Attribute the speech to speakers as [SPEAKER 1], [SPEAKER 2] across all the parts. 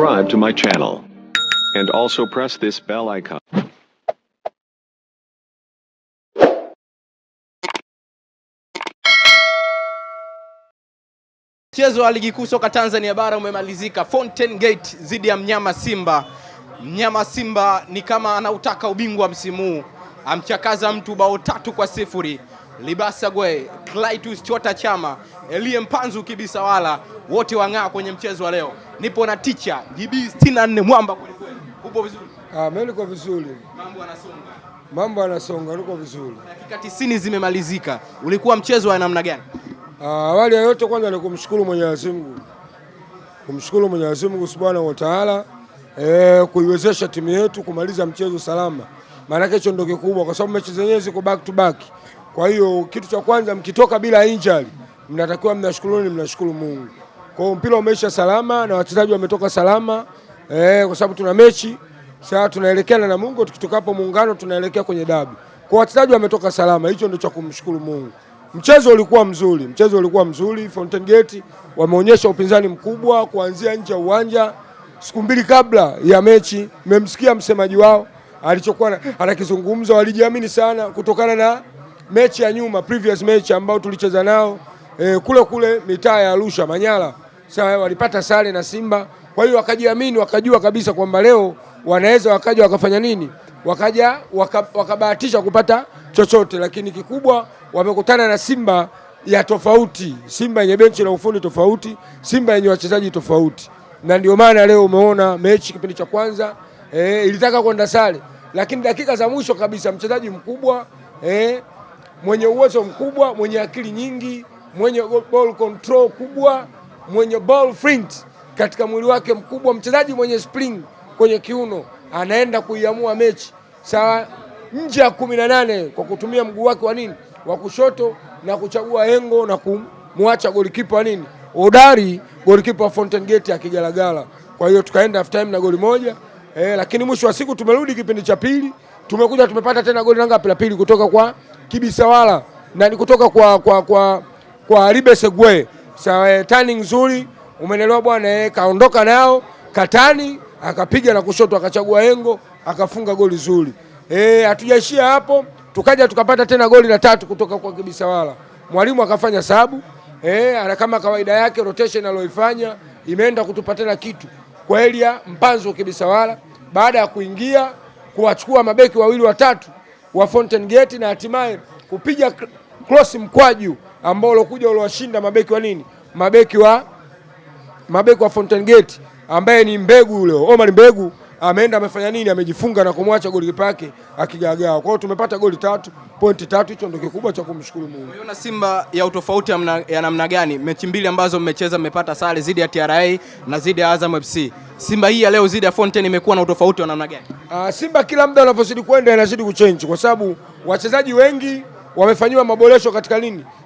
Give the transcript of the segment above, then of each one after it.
[SPEAKER 1] subscribe to my channel and also press this bell icon.
[SPEAKER 2] Mchezo wa ligi kuu soka Tanzania bara umemalizika. Fountain Gate zidi ya mnyama Simba. Mnyama Simba ni kama anautaka ubingwa msimu huu. Amchakaza mtu bao 3-0. Libasa Gwe, Clytus Chota Chama, Elie Mpanzu Kibisawala wote wang'aa kwenye mchezo wa leo. Nipo na teacher GB 64 mwamba kweli kweli. Upo vizuri?
[SPEAKER 3] Mimi niko vizuri. Mambo yanasonga, niko vizuri.
[SPEAKER 2] Dakika 90 zimemalizika. Ulikuwa mchezo wa namna gani?
[SPEAKER 3] Awali ya yote kwanza ni kumshukuru Mwenyezi Mungu. Kumshukuru Mwenyezi Mungu Subhanahu wa Ta'ala kuiwezesha timu yetu kumaliza mchezo salama. Maana hicho ndio kikubwa kwa sababu mechi zenyewe ziko back to back. Kwa hiyo kitu cha kwanza mkitoka bila injury mnatakiwa mnashukuru Mungu. Kwa hiyo mpira umeisha salama na wachezaji wametoka salama kwa sababu tuna mechi sasa tunaelekeana na Mungu, tukitoka hapo Muungano tunaelekea kwenye dabi. Kwa wachezaji wametoka salama, hicho ndio cha kumshukuru Mungu. Mchezo ulikuwa mzuri, Fountain Gate wameonyesha upinzani mkubwa kuanzia nje ya uwanja. Siku mbili kabla ya mechi mmemsikia msemaji wao alichokuwa anakizungumza, walijiamini sana kutokana na mechi ya nyuma, previous match ambao tulicheza nao kule mitaa ya Arusha Manyara. Sasa walipata sare na Simba, kwa hiyo wakajiamini, wakajua kabisa kwamba leo wanaweza wakaja wakafanya nini, wakabahatisha kupata chochote. Lakini kikubwa wamekutana na Simba ya tofauti, Simba yenye benchi la ufundi tofauti, Simba yenye wachezaji tofauti, na ndio maana leo umeona mechi kipindi cha kwanza ilitaka kwenda sare, lakini dakika za mwisho kabisa mchezaji mkubwa mwenye uwezo mkubwa, mwenye akili nyingi, mwenye ball control kubwa, mwenye ball sprint katika mwili wake mkubwa, mchezaji mwenye spring kwenye kiuno, anaenda kuiamua mechi sawa nje ya 18 kwa kutumia mguu wake wa kushoto na kuchagua engo na kumwacha golikipa hodari, golikipa wa Fountain Gate akigalagala. Kwa hiyo tukaenda half time na goli moja lakini mwisho wa siku tumerudi kipindi cha pili, tumekuja tumepata tena goli la pili kutoka kwa Kibisawala na ni kutoka kwa Libasa Gwe. Sawa, turning nzuri, umeelewa bwana, kaondoka nao katani, akapiga na kushoto, akachagua engo, akafunga goli zuri. Hatujaishia hapo, tukaja tukapata tena goli la 3 kutoka kwa Kibisawala. Mwalimu akafanya sabu kama kawaida yake, rotation aloifanya imeenda kutupa tena kitu kwa Elia Mpanzu Kibisawala, baada ya kuingia kuwachukua mabeki wawili watatu wa Fountain Gate na hatimaye kupiga cross mkwaju ambao ulokuja uliwashinda mabeki wa Fountain Gate, ambaye ni Mbegu yule Omar Mbegu. Ameenda amefanya amejifunga na kumwacha golikipa yake akigagaa. Kwa hiyo tumepata goli 3, pointi 3, hicho ndio kikubwa cha kumshukuru Mungu.
[SPEAKER 2] Unaona Simba ya utofauti ya namna gani? Mechi mbili ambazo mmecheza mmepata sare zidi ya TRA na zidi ya Azam FC. Simba hii ya leo zidi ya Fountain imekuwa na utofauti wa namna gani?
[SPEAKER 3] Simba kila muda anavyozidi kwenda inazidi kuchange kwa sababu wachezaji wengi wamefanywa maboresho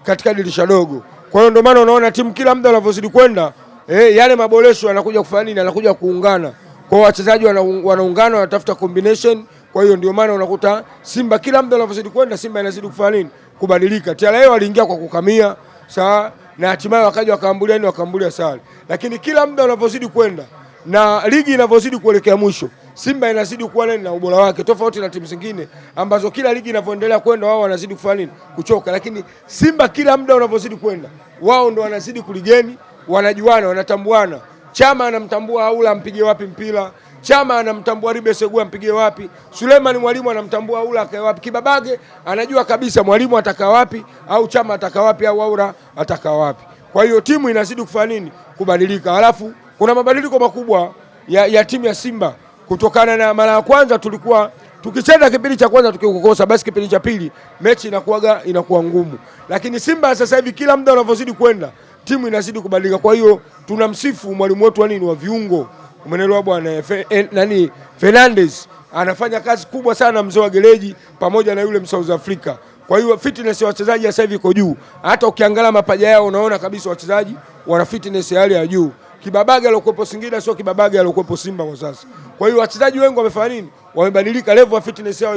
[SPEAKER 3] katika dirisha dogo. Kwa hiyo ndio maana unaona timu kila muda anavyozidi kwenda yale maboresho yanakuja kufanya yanakuja kuungana. Kwa wachezaji wanaungana, wanatafuta combination. Kwa hiyo ndio maana unakuta Simba kila muda anavyozidi kwenda Simba inazidi kufanya kubadilika. TRA waliingia kwa kukamia sawa, na hatimaye wakaja wakaambulia sare. Lakini kila muda unavyozidi kwenda na ligi inavyozidi kuelekea mwisho, Simba inazidi kuwa na ubora wake tofauti na timu zingine ambazo kila ligi inavyoendelea kwenda wao wanazidi kufanya kuchoka. Lakini Simba kila muda unavyozidi kwenda wao ndo wanazidi kuligeni, wanajuana, wanatambuana. Chama anamtambua Aula ampige wapi mpira, Chama anamtambua Libasa Gwe ampige wapi, Suleiman Mwalimu anamtambua Aula akae wapi, Kibabage anajua kabisa Mwalimu ataka wapi au Chama ataka wapi au Aula ataka wapi. Kwa hiyo timu inazidi kufanya kubadilika. Halafu kuna mabadiliko makubwa ya timu ya Simba kutokana na mara ya kwanza tulikuwa tukicheza kipindi cha kwanza tukikosa, basi kipindi cha pili mechi inakuwa ngumu. Lakini Simba sasa hivi kila muda unavyozidi kwenda timu inazidi kubadilika. Kwa hiyo tunamsifu mwalimu wetu wa viungo, umeelewa bwana, Fernandez anafanya kazi kubwa sana, mzee wa gereji pamoja na yule South Africa. Kwa hiyo fitness ya wachezaji sasa hivi iko juu. Hata ukiangalia mapaja yao unaona kabisa wachezaji wana fitness ya hali ya juu. Kibabage aliyokuepo Singida sio Kibabage aliyokuepo Simba kwa sasa. Kwa hiyo wachezaji wengi wamefanya wamebadilika, level ya fitness yao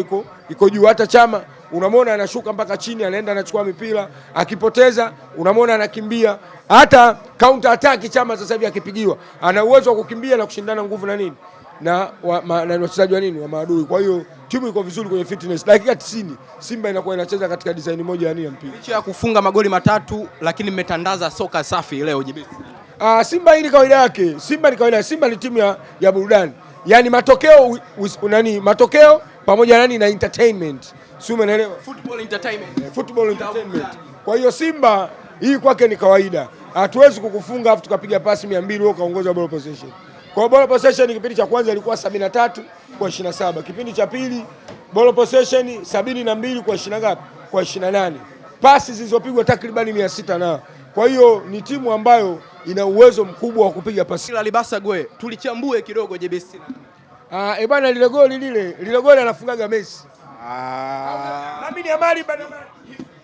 [SPEAKER 3] iko juu. Hata Chama unamwona anashuka mpaka chini, anaenda anachukua mipira, akipoteza unamwona anakimbia. Hata counter attack Chama sasa hivi akipigiwa ana uwezo wa kukimbia na kushindana nguvu na nini na wachezaji wa nini wa maadui. Kwa hiyo timu iko vizuri kwenye fitness. Dakika 90 Simba inakuwa inacheza katika design moja ya nia mpira.
[SPEAKER 2] Licha ya kufunga magoli matatu, lakini mmetandaza soka safi leo JB.
[SPEAKER 3] Simba hii ni kawaida yake. Simba ni kawaida. Simba ni timu ya burudani. Yaani matokeo pamoja na entertainment. Si umeelewa?
[SPEAKER 2] Football entertainment.
[SPEAKER 3] Football entertainment. Kwa hiyo Simba hii kwake ni kawaida. Hatuwezi kukufunga afu tukapiga pasi 200 wewe kaongoza ball possession. Kwa ball possession kipindi cha kwanza ilikuwa 73 kwa 27. Kipindi cha pili ball possession 72 kwa 20 ngapi? Kwa 28. Pasi zilizopigwa takriban 600 na. Kwa hiyo ni timu ambayo ina uwezo mkubwa wa kupiga pasi.
[SPEAKER 2] Libasa Gwe, tulichambue kidogo JB.
[SPEAKER 3] Bana lile goli anafungaga Messi.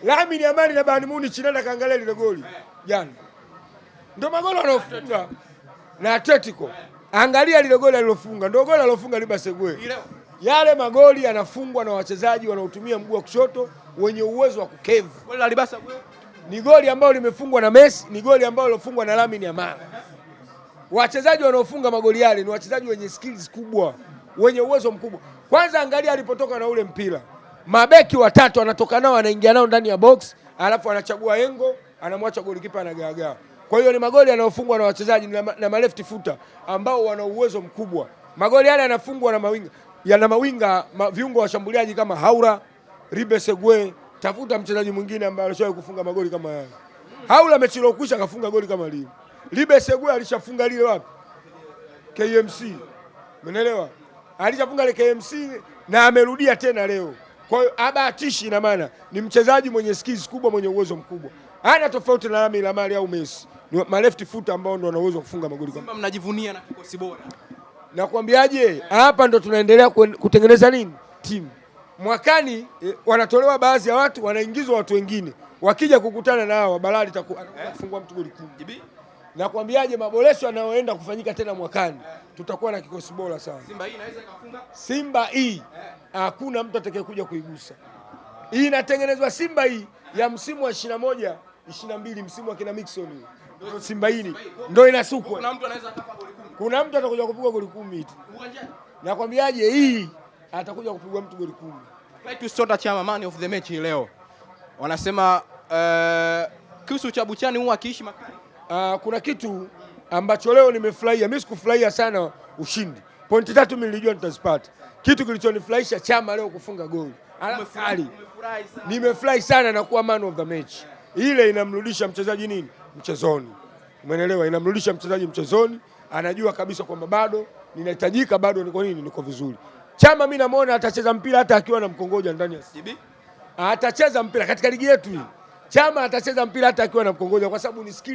[SPEAKER 3] Lamine Yamal na Bayern Munich nenda kaangalia lile goli. Jana. Ndio magoli anaofunga na Atletico. Angalia lile goli alilofunga. Ndio goli alilofunga Libasa Gwe. Yale magoli yanafungwa na wachezaji wanaotumia mguu wa kushoto wenye uwezo wa kukevu.
[SPEAKER 2] Goli la Libasa Gwe
[SPEAKER 3] ni goli ambalo limefungwa na Messi, ni goli ambalo lilofungwa na Lamine Yamal. Wachezaji wanaofunga magoli yale ni wachezaji wenye skills kubwa, wenye uwezo mkubwa. Kwanza angalia alipotoka na ule mpira. Mabeki watatu anatoka nao, anaingia nao ndani ya box, alafu anachagua engo, anamwacha golikipa anagaagaa. Kwa hiyo ni magoli yanayofungwa na wachezaji na left footer ambao wana uwezo mkubwa. Magoli yale yanafungwa na mawinga. Yana mawinga viungo washambuliaji kama Haura, Libasa Gwe. Tafuta mchezaji mwingine ambaye alishawahi kufunga magoli kama haya. Haula mechi iliyokwisha kafunga goli kama lile. Libasa Gwe alishafunga lile wapi? KMC. Umeelewa? Alishafunga ile KMC na amerudia tena leo. Kwa hiyo abatishi, ina maana ni mchezaji mwenye skills kubwa, mwenye uwezo mkubwa. Hana tofauti na Lamine Yamal au Messi. Ni ma left foot ambao ndio wana uwezo kufunga magoli kama.
[SPEAKER 2] Simba mnajivunia na kikosi bora.
[SPEAKER 3] Nakwambiaje? Hapa ndo tunaendelea kutengeneza nini? Timu. Mwakani wanatolewa baadhi ya watu, wanaingizwa watu wengine. Wakija kukutana na hao Balali kufungua mtu goli 10. Nakwambiaje, maboresho yanayoenda kufanyika tena mwakani, tutakuwa na kikosi bora sana.
[SPEAKER 2] Simba hii inaweza kufunga.
[SPEAKER 3] Simba hii hakuna mtu atakayekuja kuigusa. Hii inatengenezwa Simba hii ya msimu wa 21, 22, msimu wa kina Mixon. Ndio Simba hii ndio inasukwa.
[SPEAKER 2] Kuna mtu anaweza akapa goli 10.
[SPEAKER 3] Kuna mtu atakuja kupiga goli 10 tu. Uwanjani. Nakwambiaje, hii atakuja kupigwa mtu goli 10.
[SPEAKER 2] Clatous Chota Chama man of the match leo. Wanasema Kusu cha Buchani huwa akiishi makali.
[SPEAKER 3] Kuna kitu ambacho leo nimefurahia. Mimi sikufurahia sana ushindi. Pointi 3 mimi nilijua nitazipata. Kitu kilichonifurahisha Chama leo kufunga goli. Nimefurahi sana na kuwa man of the match. Ile inamrudisha mchezaji nini? Mchezoni. Umeelewa? Inamrudisha mchezaji mchezoni. Anajua kabisa kwamba bado ninahitajika, bado niko nini, niko vizuri. Chama mimi namuona atacheza mpira hata akiwa na mkongoja ndani ya CB. Atacheza mpira katika ligi yetu hii. Chama atacheza mpira hata akiwa na mkongoja kwa sababu ni skill.